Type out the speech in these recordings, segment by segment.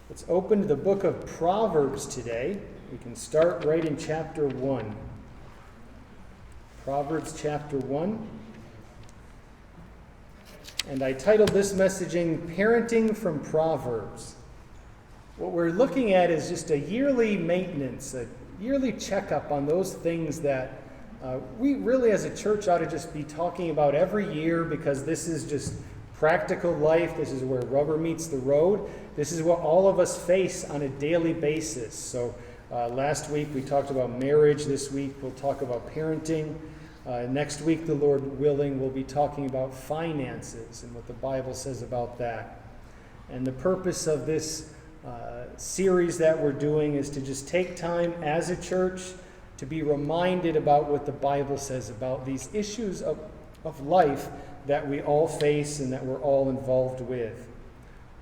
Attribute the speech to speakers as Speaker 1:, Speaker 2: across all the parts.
Speaker 1: Let's open to the book of Proverbs today. We can start right in chapter 1. Proverbs chapter 1. And I titled this messaging, Parenting from Proverbs. What we're looking at is just a yearly maintenance, a yearly checkup on those things that we really as a church ought to just be talking about every year, because this is just practical life. This is where rubber meets the road. This is what all of us face on a daily basis. So last week we talked about marriage. This week we'll talk about parenting. Next week, the Lord willing, we'll be talking about finances and what the Bible says about that. And the purpose of this series that we're doing is to just take time as a church to be reminded about what the Bible says about these issues of life that we all face and that we're all involved with.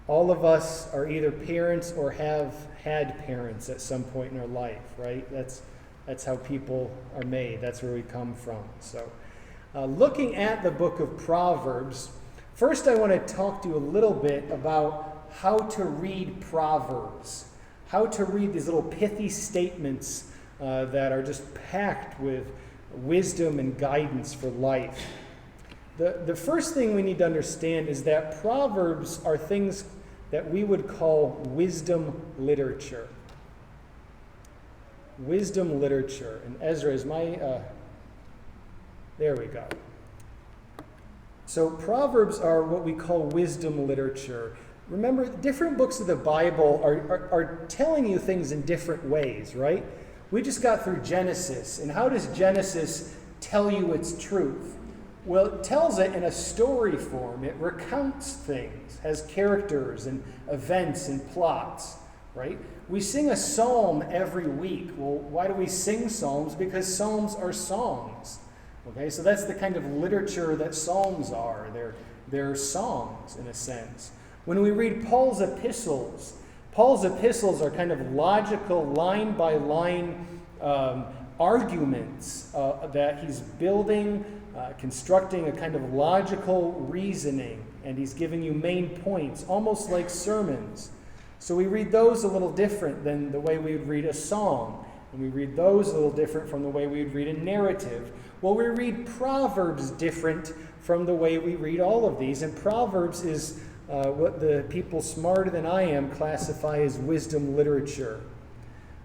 Speaker 1: All of us are either parents or have had parents at some point in our life, right? That's how people are made. That's where we come from. So looking at the book of Proverbs, first I want to talk to you a little bit about how to read Proverbs, how to read these little pithy statements that are just packed with wisdom and guidance for life. The first thing we need to understand is that Proverbs are things that we would call wisdom literature. Wisdom literature. And Ezra, is my... there we go. So Proverbs are what we call wisdom literature. Remember, different books of the Bible are telling you things in different ways, right? We just got through Genesis. And how does Genesis tell you its truth? Well, it tells it in a story form. It recounts things, has characters and events and plots, right? We sing a psalm every week. Well, why do we sing psalms? Because psalms are songs. Okay, so that's the kind of literature that psalms are. They're songs, in a sense. When we read Paul's epistles are kind of logical, line-by-line arguments that he's building, constructing a kind of logical reasoning, and he's giving you main points, almost like sermons. So we read those a little different than the way we would read a song, and we read those a little different from the way we would read a narrative. Well, we read Proverbs different from the way we read all of these, and Proverbs is what the people smarter than I am classify as wisdom literature.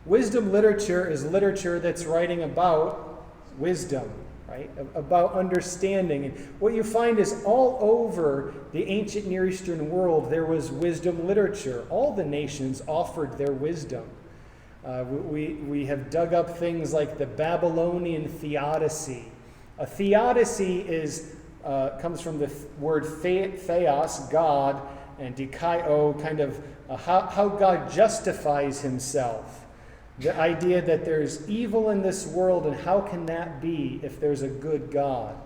Speaker 1: Wisdom literature is literature that's writing about wisdom, right? About understanding. And what you find is all over the ancient Near Eastern world, there was wisdom literature. All the nations offered their wisdom. We have dug up things like the Babylonian theodicy. A theodicy comes from the word theos, God, and dikaio, kind of how God justifies himself. The idea that there's evil in this world, and how can that be if there's a good God?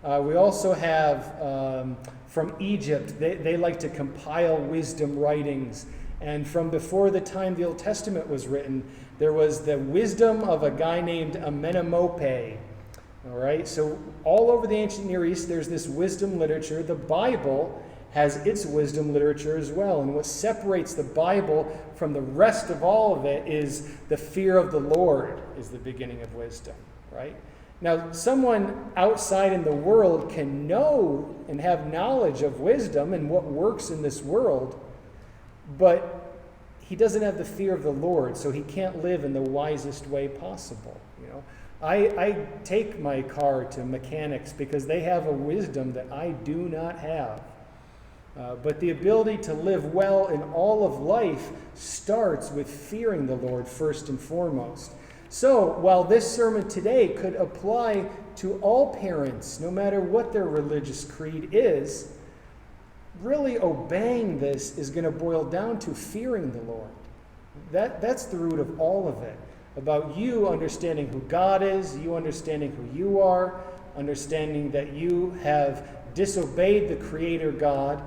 Speaker 1: We also have from Egypt, they like to compile wisdom writings. And from before the time the Old Testament was written, there was the wisdom of a guy named Amenemope. All right, so all over the ancient Near East, there's this wisdom literature. The Bible has its wisdom literature as well. And what separates the Bible from the rest of all of it is the fear of the Lord is the beginning of wisdom, right? Now, someone outside in the world can know and have knowledge of wisdom and what works in this world, but he doesn't have the fear of the Lord, so he can't live in the wisest way possible, you know. I take my car to mechanics because they have a wisdom that I do not have. But the ability to live well in all of life starts with fearing the Lord first and foremost. So, while this sermon today could apply to all parents, no matter what their religious creed is, really obeying this is going to boil down to fearing the Lord. That's the root of all of it. About you understanding who God is, you understanding who you are, understanding that you have disobeyed the Creator God,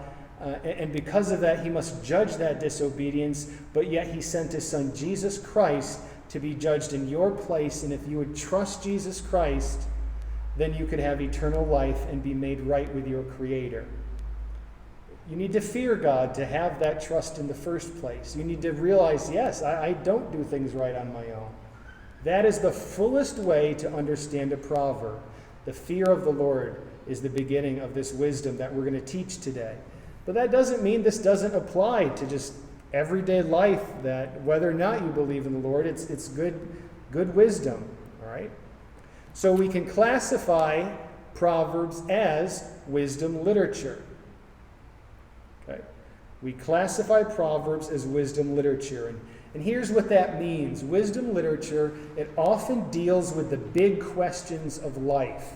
Speaker 1: and because of that, he must judge that disobedience, but yet he sent his Son, Jesus Christ, to be judged in your place, and if you would trust Jesus Christ, then you could have eternal life and be made right with your Creator. You need to fear God to have that trust in the first place. You need to realize, yes, I don't do things right on my own. That is the fullest way to understand a proverb. The fear of the Lord is the beginning of this wisdom that we're going to teach today. But that doesn't mean this doesn't apply to just everyday life, that whether or not you believe in the Lord, it's good wisdom, all right? So we can classify Proverbs as wisdom literature. Okay? We classify Proverbs as wisdom literature. And here's what that means. Wisdom literature, it often deals with the big questions of life.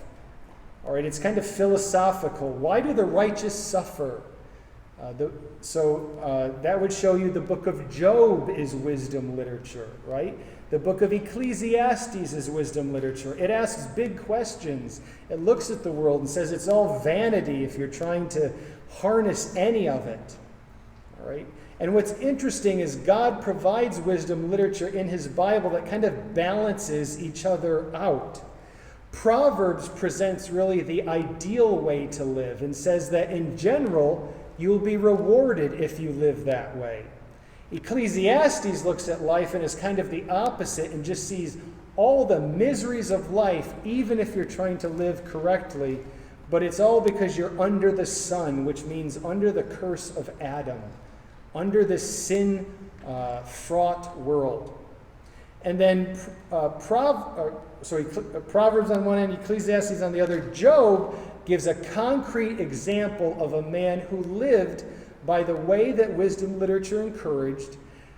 Speaker 1: All right, it's kind of philosophical. Why do the righteous suffer? That would show you the book of Job is wisdom literature, right? The book of Ecclesiastes is wisdom literature. It asks big questions. It looks at the world and says it's all vanity if you're trying to harness any of it. All right? And what's interesting is God provides wisdom literature in his Bible that kind of balances each other out. Proverbs presents really the ideal way to live and says that in general, you'll be rewarded if you live that way. Ecclesiastes looks at life and is kind of the opposite and just sees all the miseries of life, even if you're trying to live correctly, but it's all because you're under the sun, which means under the curse of Adam, under this sin-fraught world. And then Proverbs on one end, Ecclesiastes on the other. Job gives a concrete example of a man who lived by the way that wisdom literature encouraged,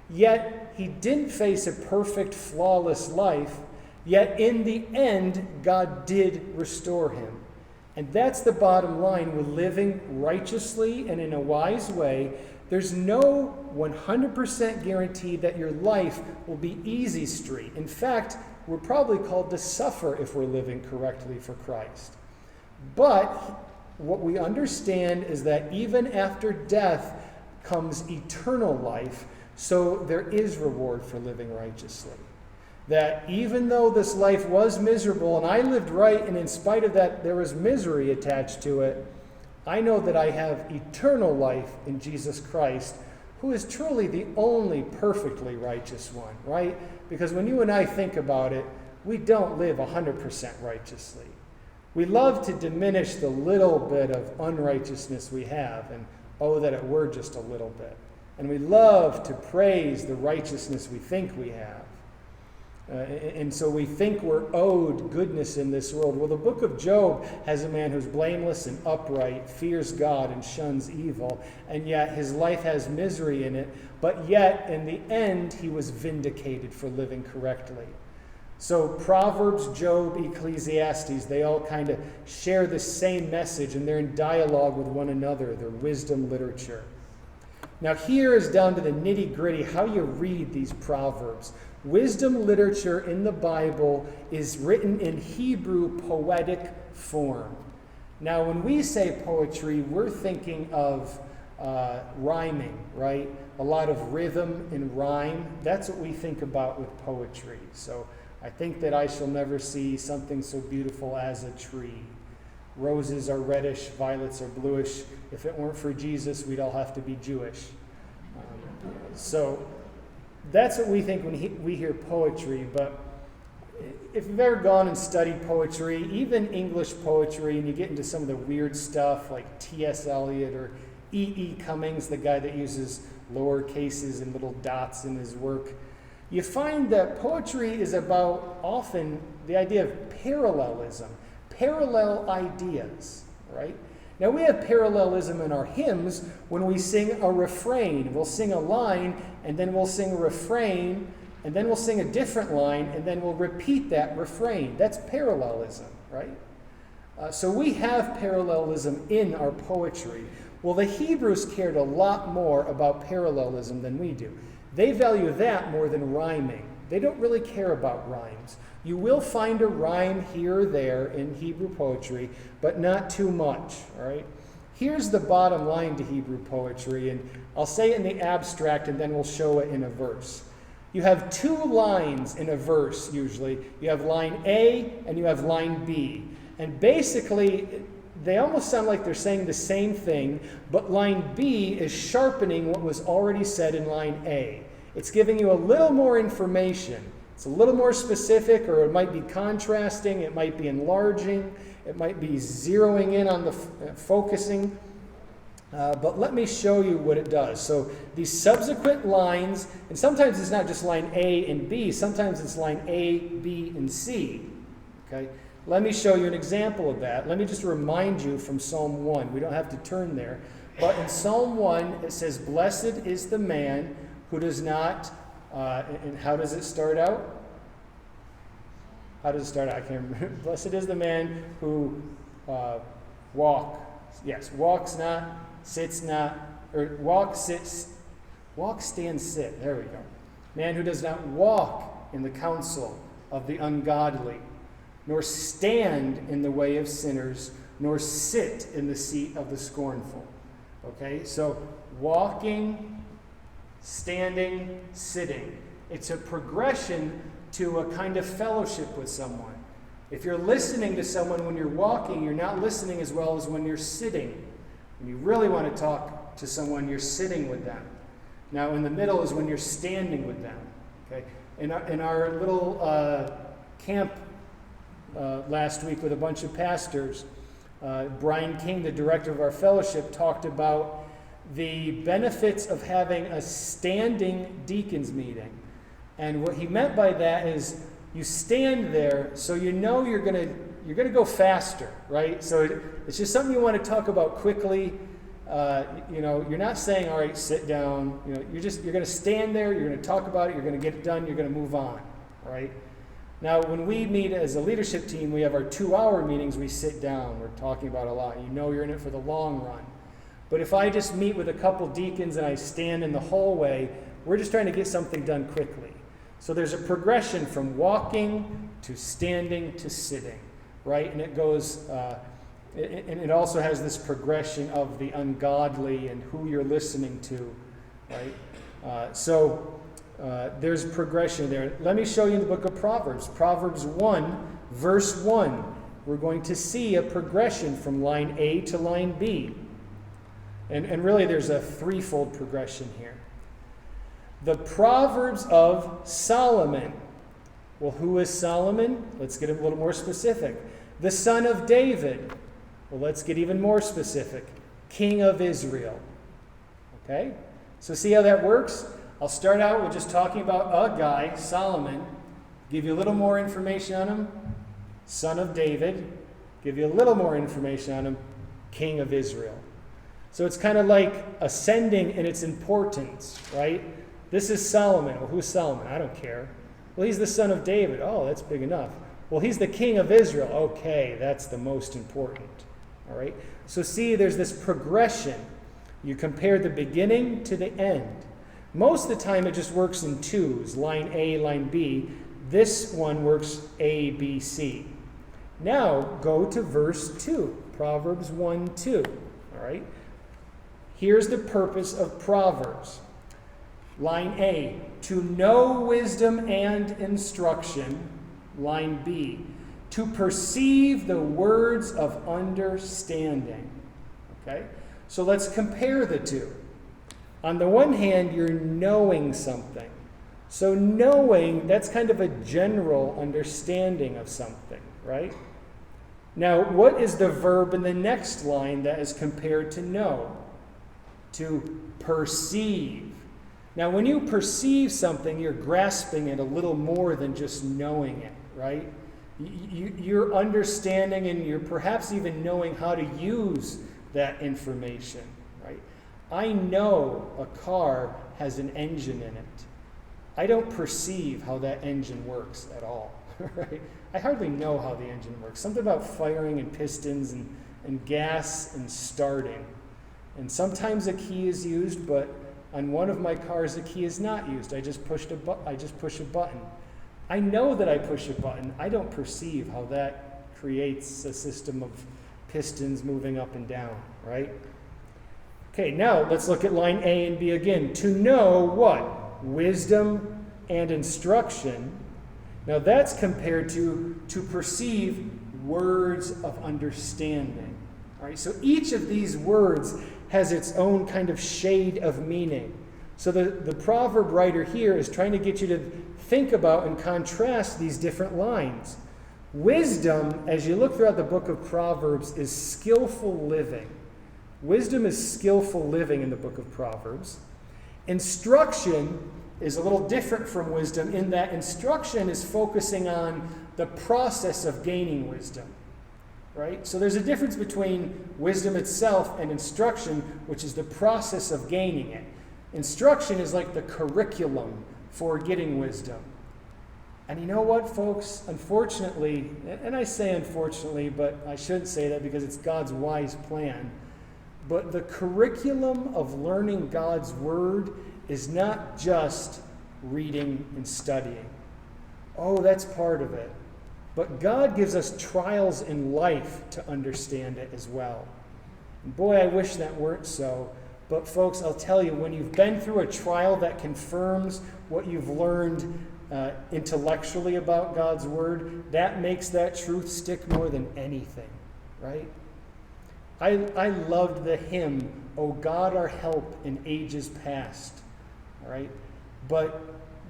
Speaker 1: yet he didn't face a perfect, flawless life, yet in the end, God did restore him. And that's the bottom line with living righteously and in a wise way. There's no 100% guarantee that your life will be easy street. In fact, we're probably called to suffer if we're living correctly for Christ. But what we understand is that even after death comes eternal life, so there is reward for living righteously. That even though this life was miserable and I lived right, and in spite of that there was misery attached to it, I know that I have eternal life in Jesus Christ, who is truly the only perfectly righteous one, right? Because when you and I think about it, we don't live 100% righteously. We love to diminish the little bit of unrighteousness we have, and oh, that it were just a little bit. And we love to praise the righteousness we think we have. And so we think we're owed goodness in this world. Well, the book of Job has a man who's blameless and upright, fears God and shuns evil, and yet his life has misery in it, but yet in the end he was vindicated for living correctly. So Proverbs, Job, Ecclesiastes, they all kind of share the same message, and they're in dialogue with one another. They're wisdom literature. Now here is down to the nitty-gritty how you read these Proverbs. Wisdom literature in the Bible is written in Hebrew poetic form. Now, when we say poetry, we're thinking of rhyming, right? A lot of rhythm and rhyme. That's what we think about with poetry. So I think that I shall never see something so beautiful as a tree. Roses are reddish, violets are bluish. If it weren't for Jesus, we'd all have to be Jewish. So that's what we think when we hear poetry. But if you've ever gone and studied poetry, even English poetry, and you get into some of the weird stuff like T.S. Eliot or E.E. Cummings, the guy that uses lower cases and little dots in his work, you find that poetry is about often the idea of parallelism, parallel ideas, right? Now, we have parallelism in our hymns when we sing a refrain. We'll sing a line, and then we'll sing a refrain, and then we'll sing a different line, and then we'll repeat that refrain. That's parallelism, right? So we have parallelism in our poetry. Well, the Hebrews cared a lot more about parallelism than we do. They value that more than rhyming. They don't really care about rhymes. You will find a rhyme here or there in Hebrew poetry, but not too much, all right? Here's the bottom line to Hebrew poetry, and I'll say it in the abstract, and then we'll show it in a verse. You have two lines in a verse, usually. You have line A, and you have line B. And basically, they almost sound like they're saying the same thing, but line B is sharpening what was already said in line A. It's giving you a little more information. It's a little more specific, or it might be contrasting, it might be enlarging, it might be zeroing in on the focusing. But let me show you what it does. So these subsequent lines, and sometimes it's not just line A and B, sometimes it's line A, B, and C. Okay? Let me show you an example of that. Let me just remind you from Psalm 1. We don't have to turn there. But in Psalm 1, it says, "Blessed is the man who does not," and how does it start out? How does it start out? I can't remember. "Blessed is the man who walks not, sits not," or walk, stand, sit. There we go. "Man who does not walk in the counsel of the ungodly, nor stand in the way of sinners, nor sit in the seat of the scornful." Okay, so walking, standing, sitting. It's a progression to a kind of fellowship with someone. If you're listening to someone when you're walking, you're not listening as well as when you're sitting. When you really want to talk to someone, you're sitting with them. Now, in the middle is when you're standing with them. Okay, in our little camp last week with a bunch of pastors, Brian King, the director of our fellowship, talked about the benefits of having a standing deacons meeting. And what he meant by that is you stand there so you know you're going to go faster, right? So it's just something you want to talk about quickly. You're not saying, "All right, sit down." You're going to stand there, you're going to talk about it, you're going to get it done, you're going to move on, right? Now, when we meet as a leadership team, we have our 2-hour meetings, we sit down, we're talking about a lot. You're in it for the long run. But if I just meet with a couple deacons and I stand in the hallway, we're just trying to get something done quickly. So there's a progression from walking to standing to sitting, right? And it goes, and it also has this progression of the ungodly and who you're listening to, right? There's progression there. Let me show you in the book of Proverbs. Proverbs 1, verse 1. We're going to see a progression from line A to line B. And really there's a threefold progression here. The Proverbs of Solomon. Well, who is Solomon? Let's get a little more specific. The son of David. Well, let's get even more specific. King of Israel. Okay? So see how that works? I'll start out with just talking about a guy, Solomon. Give you a little more information on him. Son of David. Give you a little more information on him. King of Israel. So it's kind of like ascending in its importance, right? This is Solomon. Well, who's Solomon? I don't care. Well, he's the son of David. Oh, that's big enough. Well, he's the king of Israel. Okay, that's the most important. All right? So see, there's this progression. You compare the beginning to the end. Most of the time, it just works in twos, line A, line B. This one works A, B, C. Now, go to verse 2, Proverbs 1:2. All right? Here's the purpose of Proverbs. Line A, to know wisdom and instruction. Line B, to perceive the words of understanding. Okay? So let's compare the two. On the one hand, you're knowing something. So knowing, that's kind of a general understanding of something, right? Now, what is the verb in the next line that is compared to know? To perceive. Now, when you perceive something, you're grasping it a little more than just knowing it, right? You're understanding and you're perhaps even knowing how to use that information, right? I know a car has an engine in it. I don't perceive how that engine works at all, right? I hardly know how the engine works. Something about firing and pistons and gas and starting. And sometimes a key is used, but on one of my cars, the key is not used. I just push a button. I know that I push a button. I don't perceive how that creates a system of pistons moving up and down, right? Okay, now let's look at line A and B again. To know what? Wisdom and instruction. Now that's compared to perceive words of understanding. All right, so each of these words has its own kind of shade of meaning. So the proverb writer here is trying to get you to think about and contrast these different lines. Wisdom, as you look throughout the book of Proverbs, is skillful living. Wisdom is skillful living in the book of Proverbs. Instruction is a little different from wisdom in that instruction is focusing on the process of gaining wisdom. Right? So there's a difference between wisdom itself and instruction, which is the process of gaining it. Instruction is like the curriculum for getting wisdom. And you know what, folks? Unfortunately, and I say unfortunately, but I shouldn't say that because it's God's wise plan, but the curriculum of learning God's Word is not just reading and studying. Oh, that's part of it. But God gives us trials in life to understand it as well. And boy, I wish that weren't so. But folks, I'll tell you, when you've been through a trial that confirms what you've learned intellectually about God's Word, that makes that truth stick more than anything, right? I loved the hymn, "O God, our help in ages past," all right? But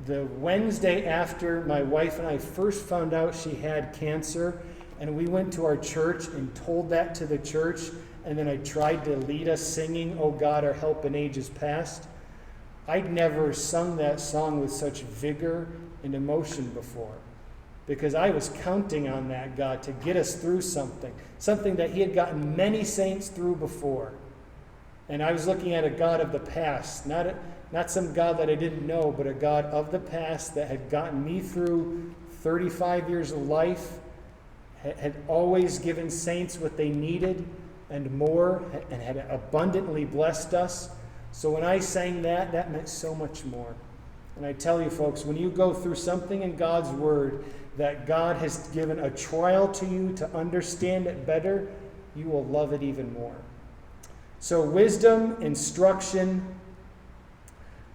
Speaker 1: the Wednesday after my wife and I first found out she had cancer, and we went to our church and told that to the church, and then I tried to lead us singing, "O God, our help in ages past," I'd never sung that song with such vigor and emotion before, because I was counting on that God to get us through something that he had gotten many saints through before. And I was looking at a God of the past, not some God that I didn't know, but a God of the past that had gotten me through 35 years of life, had always given saints what they needed and more, and had abundantly blessed us. So when I sang that meant so much more. And I tell you, folks, when you go through something in God's Word that God has given a trial to you to understand it better, you will love it even more. So wisdom, instruction,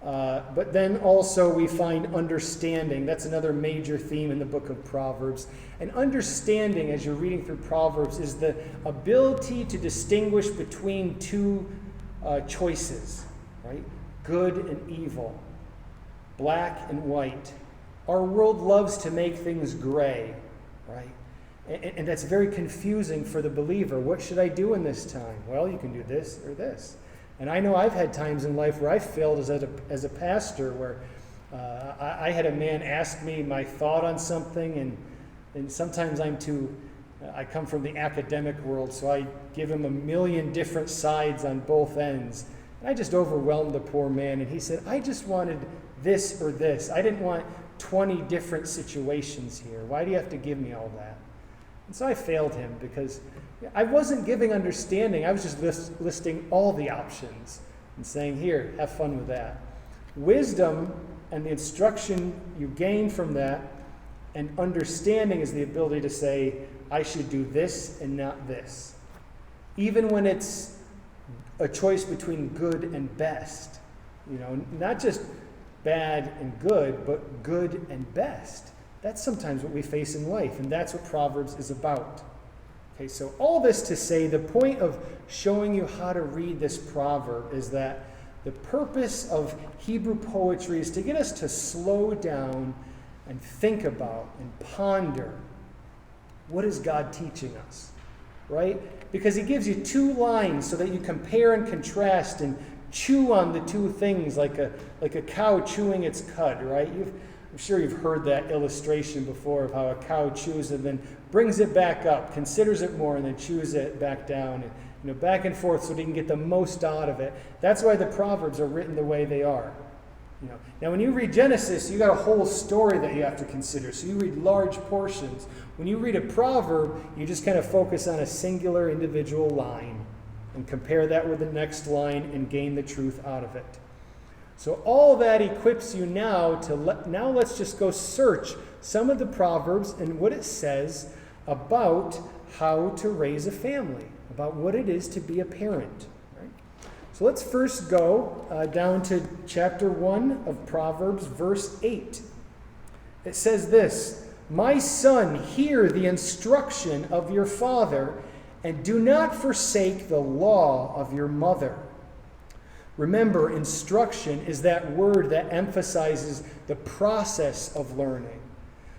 Speaker 1: but then also we find understanding. That's another major theme in the book of Proverbs. And understanding, as you're reading through Proverbs, is the ability to distinguish between two choices, right? Good and evil, black and white. Our world loves to make things gray, right? And that's very confusing for the believer. What should I do in this time? Well, you can do this or this. And I know I've had times in life where I failed as a pastor, where I had a man ask me my thought on something, and sometimes I come from the academic world, so I give him a million different sides on both ends. And I just overwhelmed the poor man, and he said, "I just wanted this or this. I didn't want 20 different situations here. Why do you have to give me all that?" And so I failed him because I wasn't giving understanding. I was just listing all the options and saying, "Here, have fun with that." Wisdom and the instruction you gain from that, and understanding is the ability to say, "I should do this and not this." Even when it's a choice between good and best. Not just bad and good, but good and best. That's sometimes what we face in life, and that's what Proverbs is about. Okay, so all this to say, the point of showing you how to read this proverb is that the purpose of Hebrew poetry is to get us to slow down and think about and ponder, what is God teaching us, right? Because he gives you two lines so that you compare and contrast and chew on the two things like a cow chewing its cud, right? I'm sure you've heard that illustration before of how a cow chews and then brings it back up, considers it more, and then chews it back down, and back and forth so that he can get the most out of it. That's why the Proverbs are written the way they are. Now, when you read Genesis, you got a whole story that you have to consider, so you read large portions. When you read a proverb, you just kind of focus on a singular individual line and compare that with the next line and gain the truth out of it. So all that equips you now now let's just go search some of the Proverbs and what it says about how to raise a family, about what it is to be a parent. Right? So let's first go down to chapter 1 of Proverbs, verse 8. It says this, "My son, hear the instruction of your father, And do not forsake the law of your mother. Remember, instruction is that word that emphasizes the process of learning.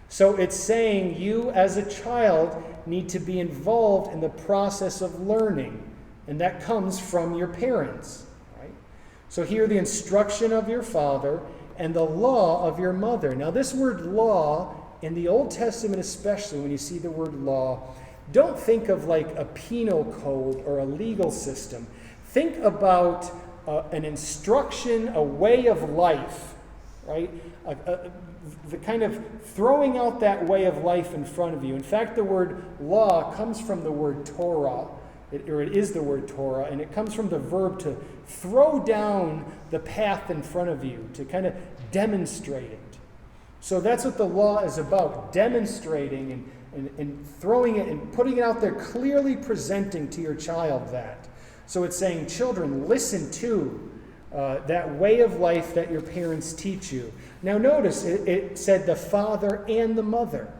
Speaker 1: So it's saying you as a child need to be involved in the process of learning. And that comes from your parents. Right? So here the instruction of your father and the law of your mother. Now this word law, in the Old Testament especially, when you see the word law, don't think of like a penal code or a legal system. Think about an instruction, a way of life, right? The kind of throwing out that way of life in front of you. In fact, the word law comes from the word Torah, it is the word Torah, and it comes from the verb to throw down the path in front of you, to kind of demonstrate it. So that's what the law is about, demonstrating and throwing it and putting it out there, clearly presenting to your child that. So it's saying, children, listen to that way of life that your parents teach you. Now notice, it said the father and the mother.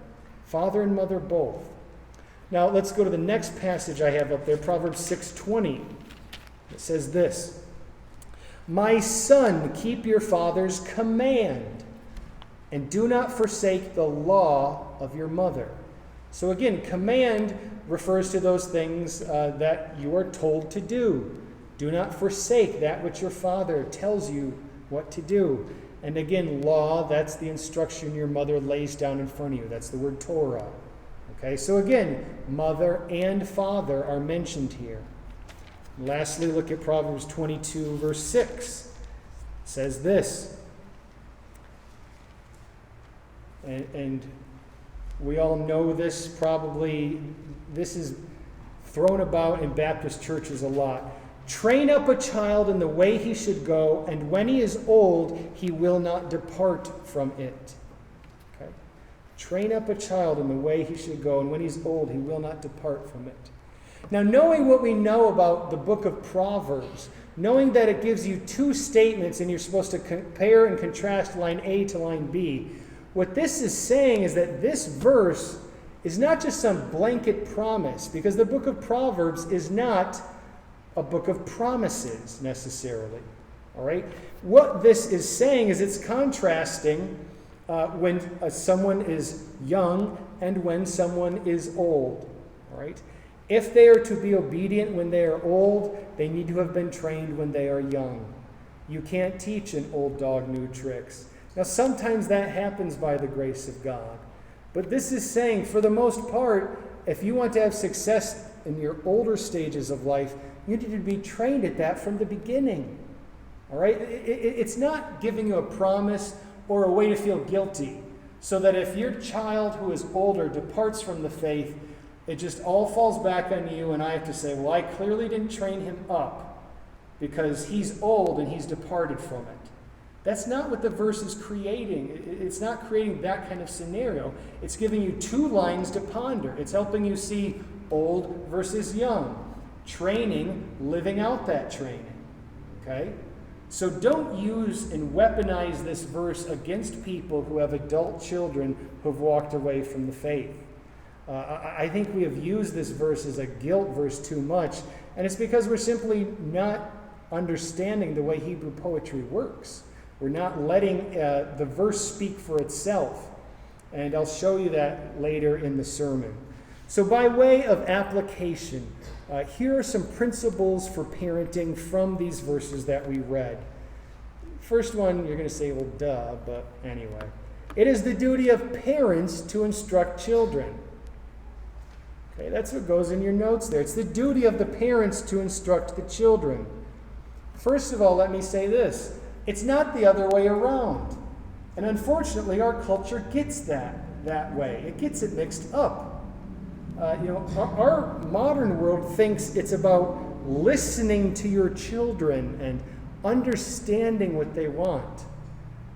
Speaker 1: Father and mother both. Now let's go to the next passage I have up there, Proverbs 6:20. It says this, my son, keep your father's command, and do not forsake the law of your mother. So again, command refers to those things that you are told to do. Do not forsake that which your father tells you what to do. And again, law, that's the instruction your mother lays down in front of you. That's the word Torah. Okay, so again, mother and father are mentioned here. Lastly, look at Proverbs 22, verse 6. It says this, and we all know this probably. This is thrown about in Baptist churches a lot. Train up a child in the way he should go, and when he is old, he will not depart from it. Okay? Train up a child in the way he should go, and when he's old, he will not depart from it. Now, knowing what we know about the book of Proverbs, knowing that it gives you two statements and you're supposed to compare and contrast line A to line B, what this is saying is that this verse is not just some blanket promise, because the book of Proverbs is not a book of promises necessarily. All right? What this is saying is it's contrasting when someone is young and when someone is old. All right? If they are to be obedient when they are old, they need to have been trained when they are young. You can't teach an old dog new tricks. Now, sometimes that happens by the grace of God. But this is saying, for the most part, if you want to have success in your older stages of life, you need to be trained at that from the beginning. All right? It's not giving you a promise or a way to feel guilty, so that if your child who is older departs from the faith, it just all falls back on you, and I have to say, well, I clearly didn't train him up because he's old and he's departed from it. That's not what the verse is creating. It's not creating that kind of scenario. It's giving you two lines to ponder. It's helping you see old versus young. Training, living out that training. Okay? So don't use and weaponize this verse against people who have adult children who have walked away from the faith. I think we have used this verse as a guilt verse too much, and it's because we're simply not understanding the way Hebrew poetry works. We're not letting the verse speak for itself, and I'll show you that later in the sermon. So by way of application, here are some principles for parenting from these verses that we read. First one, you're going to say, well, duh, but anyway. It is the duty of parents to instruct children. Okay, that's what goes in your notes there. It's the duty of the parents to instruct the children. First of all, let me say this. It's not the other way around. And unfortunately, our culture gets that way. It gets it mixed up. Our modern world thinks it's about listening to your children and understanding what they want.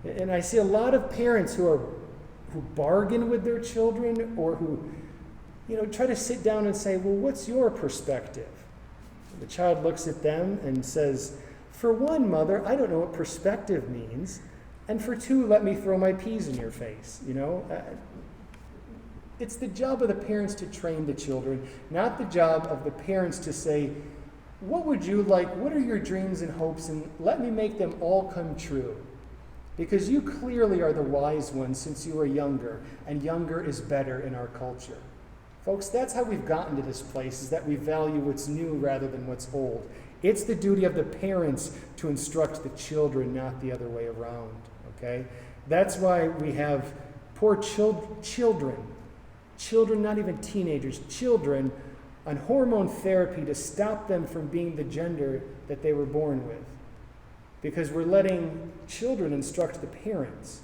Speaker 1: And I see a lot of parents who bargain with their children, or who try to sit down and say, well, what's your perspective? The child looks at them and says, for one, mother, I don't know what perspective means. And for two, let me throw my peas in your face. It's the job of the parents to train the children, not the job of the parents to say, what would you like? What are your dreams and hopes? And let me make them all come true. Because you clearly are the wise ones since you are younger, and younger is better in our culture. Folks, that's how we've gotten to this place, is that we value what's new rather than what's old. It's the duty of the parents to instruct the children, not the other way around, okay? That's why we have poor children, not even teenagers, children on hormone therapy to stop them from being the gender that they were born with. Because we're letting children instruct the parents.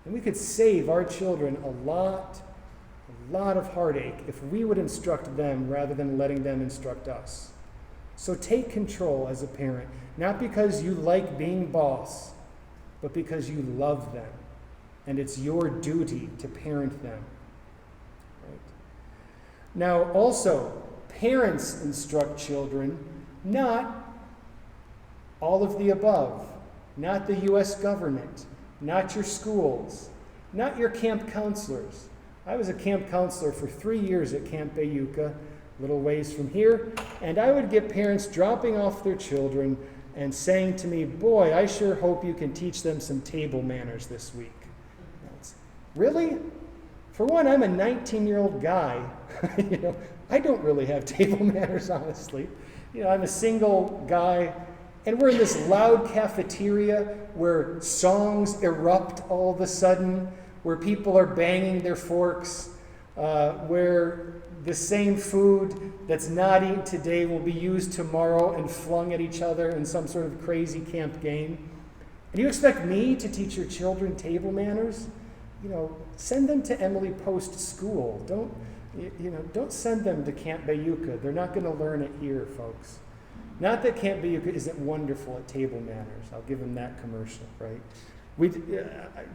Speaker 1: And we could save our children a lot of heartache if we would instruct them rather than letting them instruct us. So take control as a parent, not because you like being boss, but because you love them. And it's your duty to parent them. Right? Now, also, parents instruct children, not all of the above, not the U.S. government, not your schools, not your camp counselors. I was a camp counselor for 3 years at Camp Ithaca, a little ways from here, and I would get parents dropping off their children and saying to me, boy, I sure hope you can teach them some table manners this week. Really? For one, I'm a 19-year-old guy. I don't really have table manners, honestly. I'm a single guy, and we're in this loud cafeteria where songs erupt all of a sudden, where people are banging their forks, where the same food that's not eaten today will be used tomorrow and flung at each other in some sort of crazy camp game. And you expect me to teach your children table manners? Send them to Emily Post School. Don't send them to Camp Ithaca. They're not going to learn it here, folks. Not that Camp Ithaca isn't wonderful at table manners. I'll give them that commercial, right?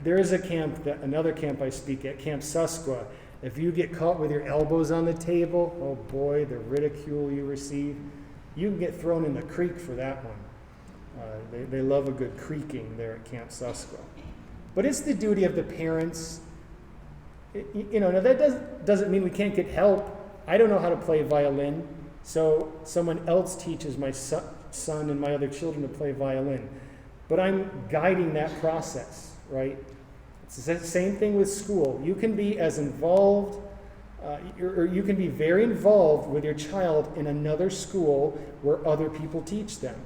Speaker 1: There is another camp I speak at, Camp Susquehanna. If you get caught with your elbows on the table, oh boy, the ridicule you receive. You can get thrown in the creek for that one. They love a good creaking there at Camp Susquehanna. But it's the duty of the parents. Now that doesn't mean we can't get help. I don't know how to play violin, so someone else teaches my son and my other children to play violin. But I'm guiding that process, right? It's the same thing with school. You can be as involved, or you can be very involved with your child in another school where other people teach them.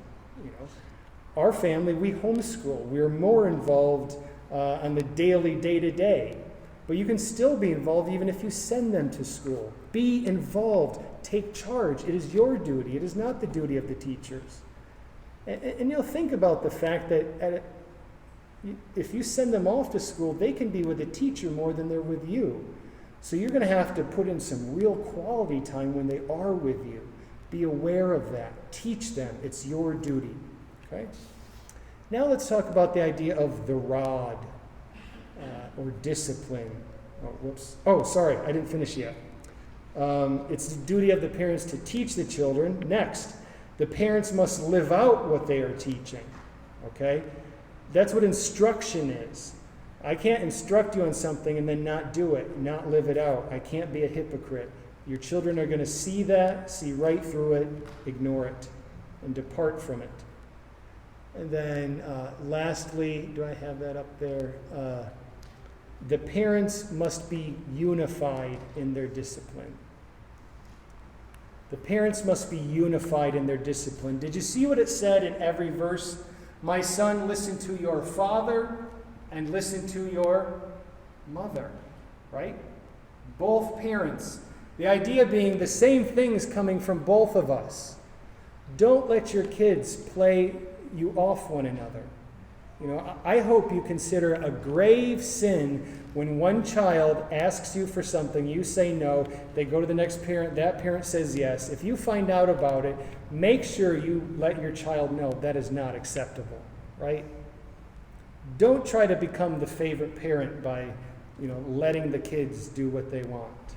Speaker 1: Our family, we homeschool. We're more involved on the daily, day-to-day. But you can still be involved even if you send them to school. Be involved. Take charge. It is your duty. It is not the duty of the teachers. And think about the fact that if you send them off to school, they can be with a teacher more than they're with you. So you're going to have to put in some real quality time when they are with you. Be aware of that. Teach them. It's your duty. Okay? Now let's talk about the idea of the rod or discipline. Sorry, I didn't finish yet. It's the duty of the parents to teach the children. Next, the parents must live out what they are teaching. Okay? That's what instruction is. I can't instruct you on something and then not do it, not live it out. I can't be a hypocrite. Your children are going to see that, see right through it, ignore it, and depart from it. And then lastly, do I have that up there? The parents must be unified in their discipline. The parents must be unified in their discipline. Did you see what it said in every verse? My son, listen to your father and listen to your mother, right? Both parents. The idea being the same things coming from both of us. Don't let your kids play you off one another. I hope you consider a grave sin when one child asks you for something, you say no, they go to the next parent, that parent says yes. If you find out about it, make sure you let your child know that is not acceptable, right? Don't try to become the favorite parent by, letting the kids do what they want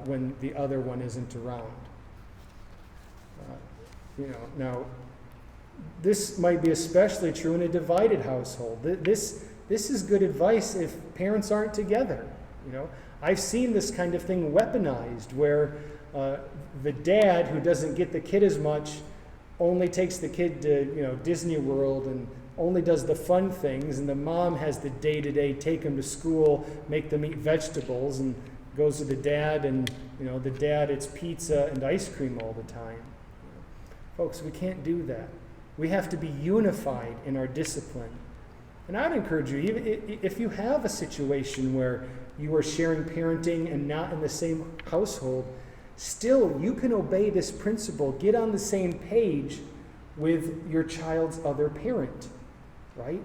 Speaker 1: when the other one isn't around. Now, this might be especially true in a divided household. This is good advice if parents aren't together. I've seen this kind of thing weaponized where the dad who doesn't get the kid as much only takes the kid to Disney World and only does the fun things, and the mom has the day-to-day take them to school, make them eat vegetables, and goes to the dad, and the dad it's pizza and ice cream all the time. Folks, we can't do that. We have to be unified in our discipline. And I'd encourage you, even if you have a situation where you are sharing parenting and not in the same household, still you can obey this principle. Get on the same page with your child's other parent, right?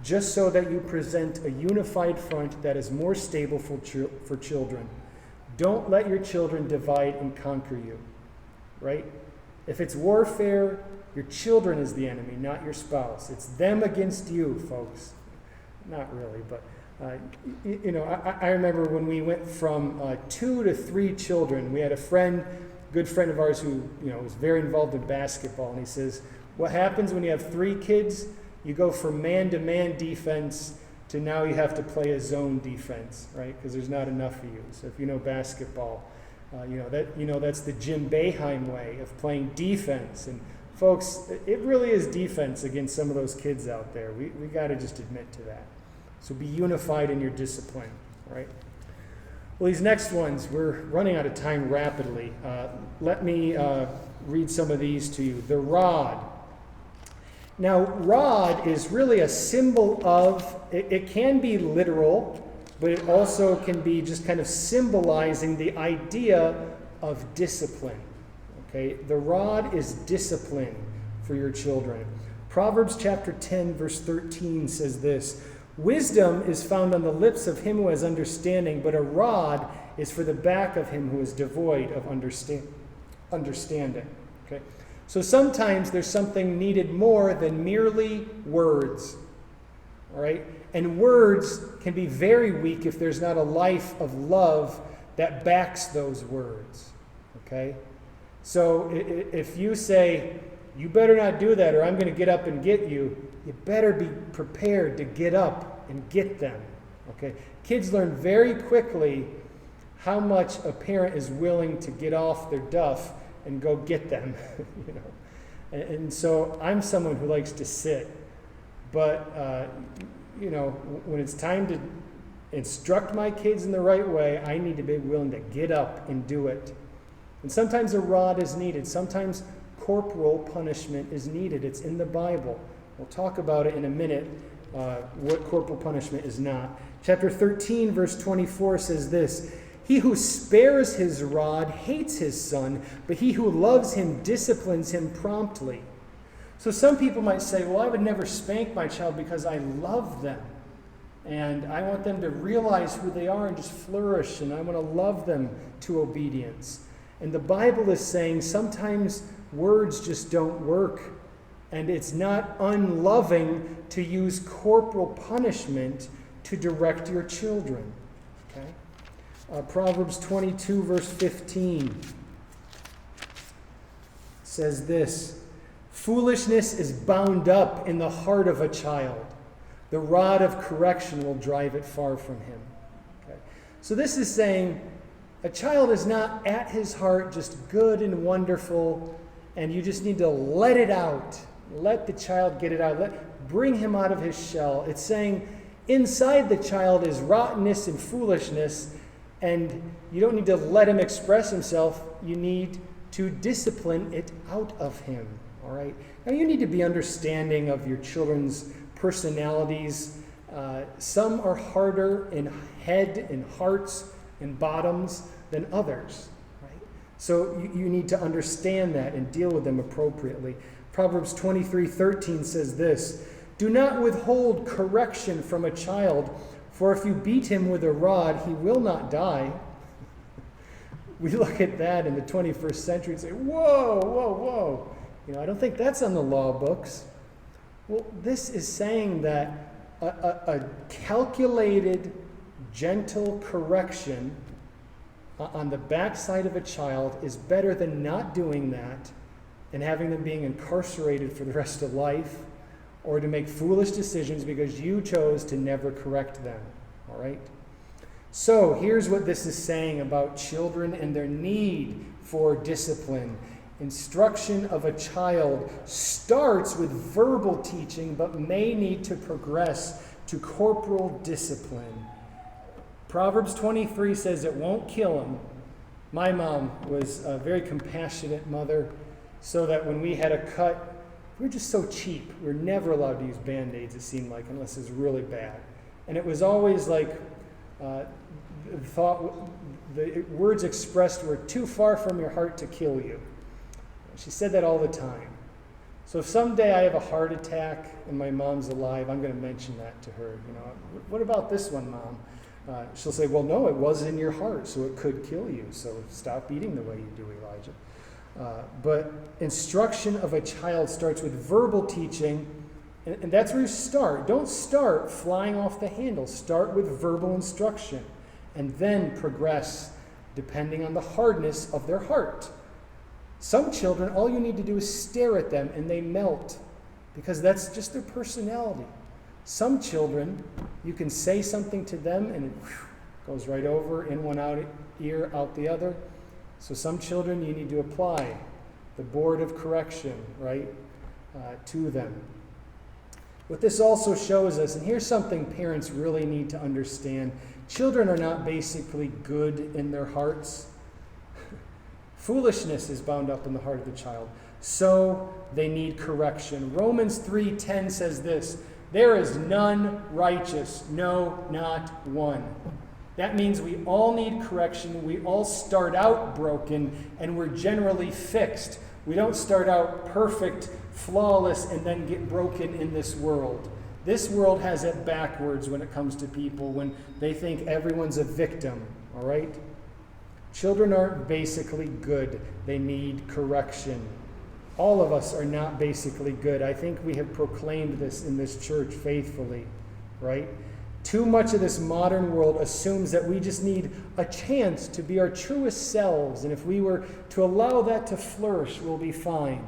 Speaker 1: Just so that you present a unified front that is more stable for children. Don't let your children divide and conquer you, right? If it's warfare, your children is the enemy, not your spouse. It's them against you, folks. Not really, but I remember when we went from 2 to 3 children. We had a good friend of ours who was very involved in basketball, and he says, what happens when you have 3 kids? You go from man-to-man defense to now you have to play a zone defense, right? Because there's not enough of you. So if you know basketball, that's the Jim Boeheim way of playing defense. And folks, it really is defense against some of those kids out there. We got to just admit to that. So be unified in your discipline, right? Well, these next ones, we're running out of time rapidly. Let me read some of these to you. The rod. Now, rod is really a symbol of, it can be literal, but it also can be just kind of symbolizing the idea of discipline. Okay, the rod is discipline for your children. Proverbs chapter 10, verse 13 says this, wisdom is found on the lips of him who has understanding, but a rod is for the back of him who is devoid of understanding. Okay, so sometimes there's something needed more than merely words. All right, and words can be very weak if there's not a life of love that backs those words. Okay. So if you say, you better not do that or I'm going to get up and get you, you better be prepared to get up and get them. Okay? Kids learn very quickly how much a parent is willing to get off their duff and go get them. And so I'm someone who likes to sit. But, when it's time to instruct my kids in the right way, I need to be willing to get up and do it. And sometimes a rod is needed. Sometimes corporal punishment is needed. It's in the Bible. We'll talk about it in a minute, what corporal punishment is not. Chapter 13, verse 24 says this, he who spares his rod hates his son, but he who loves him disciplines him promptly. So some people might say, well, I would never spank my child because I love them. And I want them to realize who they are and just flourish, and I want to love them to obedience. And the Bible is saying sometimes words just don't work. And it's not unloving to use corporal punishment to direct your children. Okay? Proverbs 22, verse 15 says this, foolishness is bound up in the heart of a child. The rod of correction will drive it far from him. Okay? So this is saying, a child is not at his heart just good and wonderful, and you just need to let it out. Let the child get it out. Bring him out of his shell. It's saying inside the child is rottenness and foolishness, and you don't need to let him express himself. You need to discipline it out of him. All right? Now you need to be understanding of your children's personalities. Some are harder in head and hearts and bottoms than others, right? So you need to understand that and deal with them appropriately. Proverbs 23:13 says this, do not withhold correction from a child, for if you beat him with a rod, he will not die. We look at that in the 21st century and say, whoa, whoa, whoa. I don't think that's on the law books. Well, this is saying that a calculated, gentle correction on the backside of a child is better than not doing that and having them being incarcerated for the rest of life or to make foolish decisions because you chose to never correct them. All right? So here's what this is saying about children and their need for discipline. Instruction of a child starts with verbal teaching, but may need to progress to corporal discipline. Proverbs 23 says it won't kill him. My mom was a very compassionate mother, so that when we had a cut, we were just so cheap. We were never allowed to use Band-Aids, it seemed like, unless it was really bad. And it was always like the words expressed were too far from your heart to kill you. She said that all the time. So if someday I have a heart attack and my mom's alive, I'm going to mention that to her. What about this one, Mom? She'll say, well, no, it was in your heart, so it could kill you. So stop eating the way you do, Elijah. But instruction of a child starts with verbal teaching, and that's where you start. Don't start flying off the handle. Start with verbal instruction, and then progress depending on the hardness of their heart. Some children, all you need to do is stare at them and they melt, because that's just their personality. Some children, you can say something to them and it goes right over, in one ear, out the other. So some children, you need to apply the board of correction, right, to them. What this also shows us, and here's something parents really need to understand, children are not basically good in their hearts. Foolishness is bound up in the heart of the child, so they need correction. Romans 3:10 says this, there is none righteous, no, not one. That means we all need correction. We all start out broken, and we're generally fixed. We don't start out perfect, flawless, and then get broken in this world. This world has it backwards when it comes to people, when they think everyone's a victim, all right? Children aren't basically good. They need correction. All of us are not basically good. I think we have proclaimed this in this church faithfully, right? Too much of this modern world assumes that we just need a chance to be our truest selves, and if we were to allow that to flourish, we'll be fine.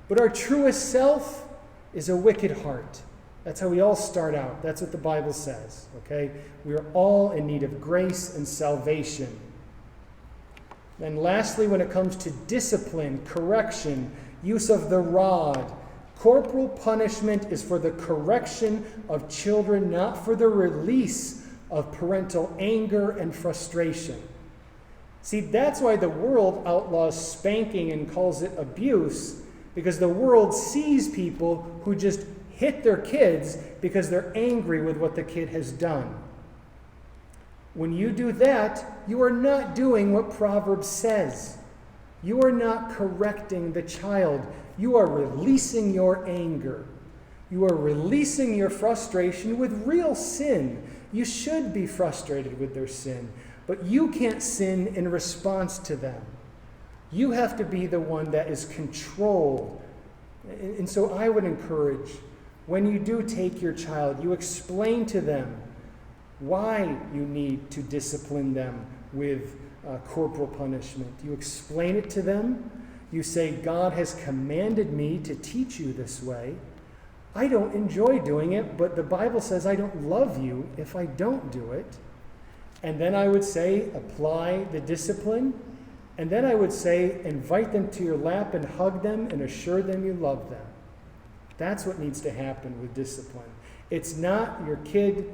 Speaker 1: But our truest self is a wicked heart. That's how we all start out. That's what the Bible says, okay? We are all in need of grace and salvation. And lastly, when it comes to discipline, correction, use of the rod, corporal punishment is for the correction of children, not for the release of parental anger and frustration. See, that's why the world outlaws spanking and calls it abuse, because the world sees people who just hit their kids because they're angry with what the kid has done. When you do that, you are not doing what Proverbs says. You are not correcting the child. You are releasing your anger. You are releasing your frustration with real sin. You should be frustrated with their sin, but you can't sin in response to them. You have to be the one that is controlled. And so I would encourage, when you do take your child, you explain to them why you need to discipline them with corporal punishment. You explain it to them. You say, God has commanded me to teach you this way. I don't enjoy doing it, but the Bible says I don't love you if I don't do it. And then I would say, apply the discipline. And then I would say, invite them to your lap and hug them and assure them you love them. That's what needs to happen with discipline. It's not your kid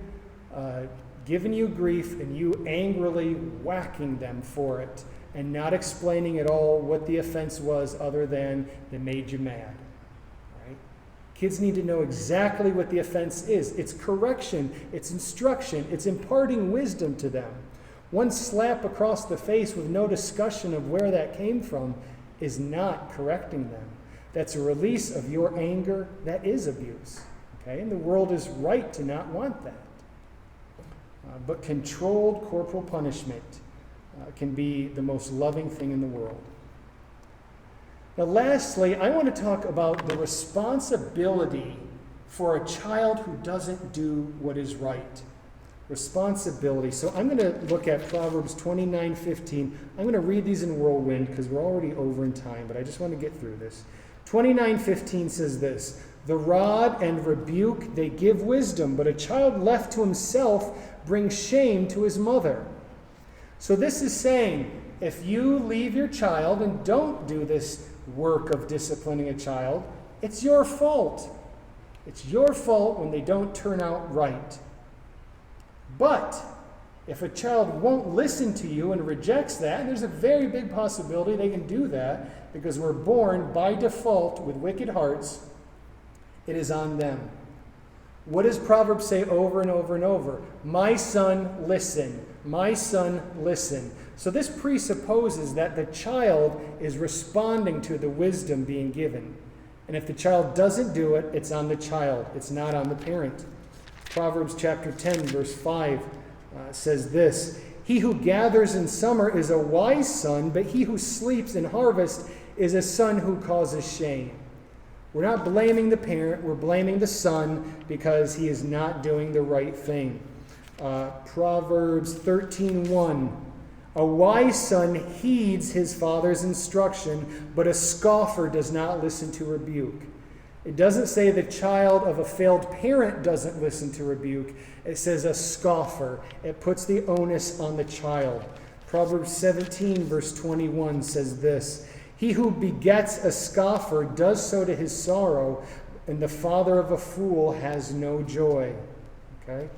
Speaker 1: giving you grief and you angrily whacking them for it and not explaining at all what the offense was other than they made you mad. Right? Kids need to know exactly what the offense is. It's correction, it's instruction, it's imparting wisdom to them. One slap across the face with no discussion of where that came from is not correcting them. That's a release of your anger. That is abuse. Okay? And the world is right to not want that. But controlled corporal punishment can be the most loving thing in the world. Now, lastly, I want to talk about the responsibility for a child who doesn't do what is right. Responsibility. So I'm going to look at Proverbs 29:15. I'm going to read these in whirlwind because we're already over in time, but I just want to get through this. 29:15 says this, "The rod and rebuke, they give wisdom, but a child left to himself brings shame to his mother." So this is saying, if you leave your child and don't do this work of disciplining a child, it's your fault. It's your fault when they don't turn out right. But if a child won't listen to you and rejects that, and there's a very big possibility they can do that because we're born by default with wicked hearts, it is on them. What does Proverbs say over and over and over? My son, listen. My son, listen. So this presupposes that the child is responding to the wisdom being given. And if the child doesn't do it, it's on the child. It's not on the parent. Proverbs chapter 10, verse 5 says this, "He who gathers in summer is a wise son, but he who sleeps in harvest is a son who causes shame." We're not blaming the parent, we're blaming the son because he is not doing the right thing. Proverbs 13:1, "A wise son heeds his father's instruction, but a scoffer does not listen to rebuke." It doesn't say the child of a failed parent doesn't listen to rebuke. It says a scoffer. It puts the onus on the child. Proverbs 17, verse 21 says this, "He who begets a scoffer does so to his sorrow, and the father of a fool has no joy." Okay?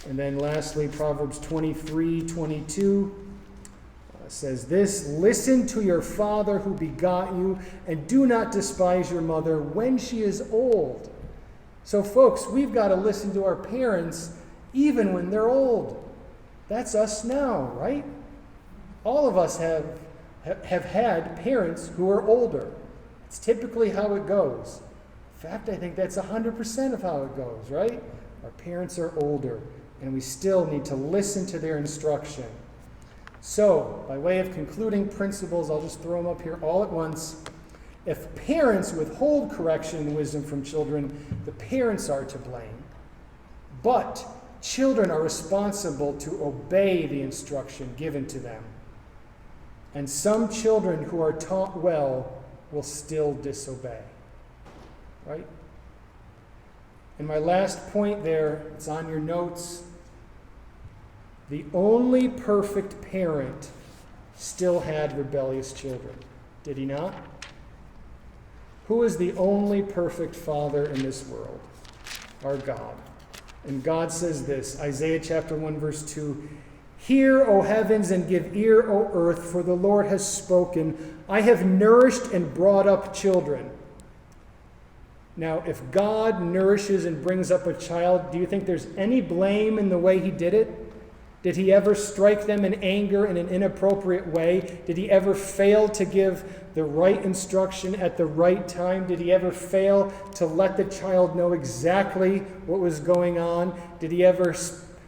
Speaker 1: And then lastly, Proverbs 23:22 says this, "Listen to your father who begot you, and do not despise your mother when she is old." So folks, we've got to listen to our parents even when they're old. That's us now, right? All of us have had parents who are older. It's typically how it goes. In fact, I think that's 100% of how it goes, right? Our parents are older, and we still need to listen to their instruction. So, by way of concluding principles, I'll just throw them up here all at once. If parents withhold correction and wisdom from children, the parents are to blame. But children are responsible to obey the instruction given to them. And some children who are taught well will still disobey. Right? And my last point there, it's on your notes. The only perfect parent still had rebellious children. Did he not? Who is the only perfect father in this world? Our God. And God says this, Isaiah chapter 1, verse 2, "Hear, O heavens, and give ear, O earth, for the Lord has spoken. I have nourished and brought up children." Now, if God nourishes and brings up a child, do you think there's any blame in the way he did it? Did he ever strike them in anger in an inappropriate way? Did he ever fail to give the right instruction at the right time? Did he ever fail to let the child know exactly what was going on? Did he ever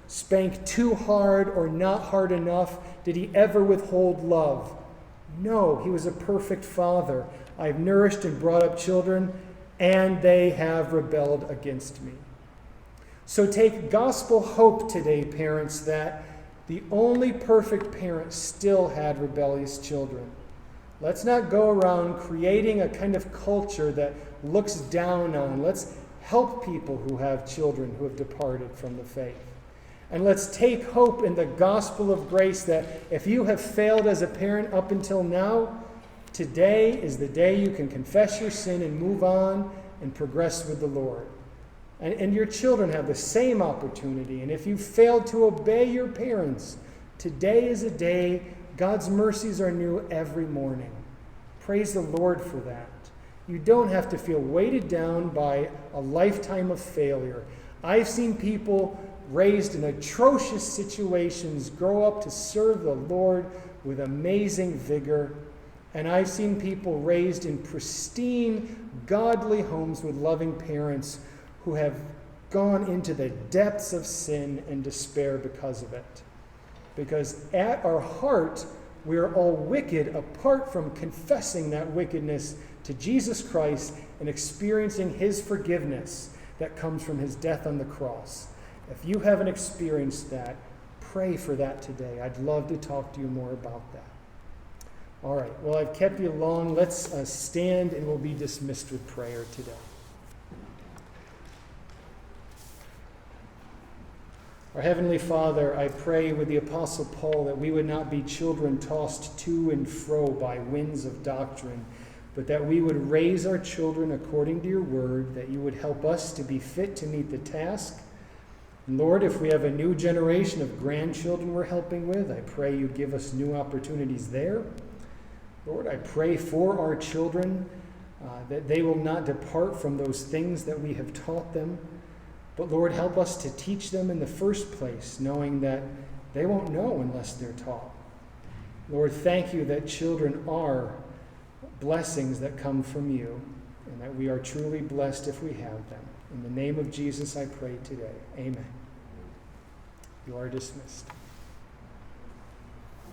Speaker 1: spank too hard or not hard enough? Did he ever withhold love? No, he was a perfect father. "I've nourished and brought up children, and they have rebelled against me." So take gospel hope today, parents, that the only perfect parent still had rebellious children. Let's not go around creating a kind of culture that looks down on. Let's help people who have children who have departed from the faith. And let's take hope in the gospel of grace that if you have failed as a parent up until now, today is the day you can confess your sin and move on and progress with the Lord. And your children have the same opportunity. And if you failed to obey your parents, today is a day God's mercies are new every morning. Praise the Lord for that. You don't have to feel weighted down by a lifetime of failure. I've seen people raised in atrocious situations grow up to serve the Lord with amazing vigor. And I've seen people raised in pristine, godly homes with loving parents who have gone into the depths of sin and despair because of it. Because at our heart, we are all wicked apart from confessing that wickedness to Jesus Christ and experiencing his forgiveness that comes from his death on the cross. If you haven't experienced that, pray for that today. I'd love to talk to you more about that. All right, well, I've kept you long. Let's stand and we'll be dismissed with prayer today. Our Heavenly Father, I pray with the Apostle Paul that we would not be children tossed to and fro by winds of doctrine, but that we would raise our children according to your word, that you would help us to be fit to meet the task. And Lord, if we have a new generation of grandchildren we're helping with, I pray you give us new opportunities there. Lord, I pray for our children that they will not depart from those things that we have taught them. But Lord, help us to teach them in the first place, knowing that they won't know unless they're taught. Lord, thank you that children are blessings that come from you, and that we are truly blessed if we have them. In the name of Jesus, I pray today. Amen. You are dismissed.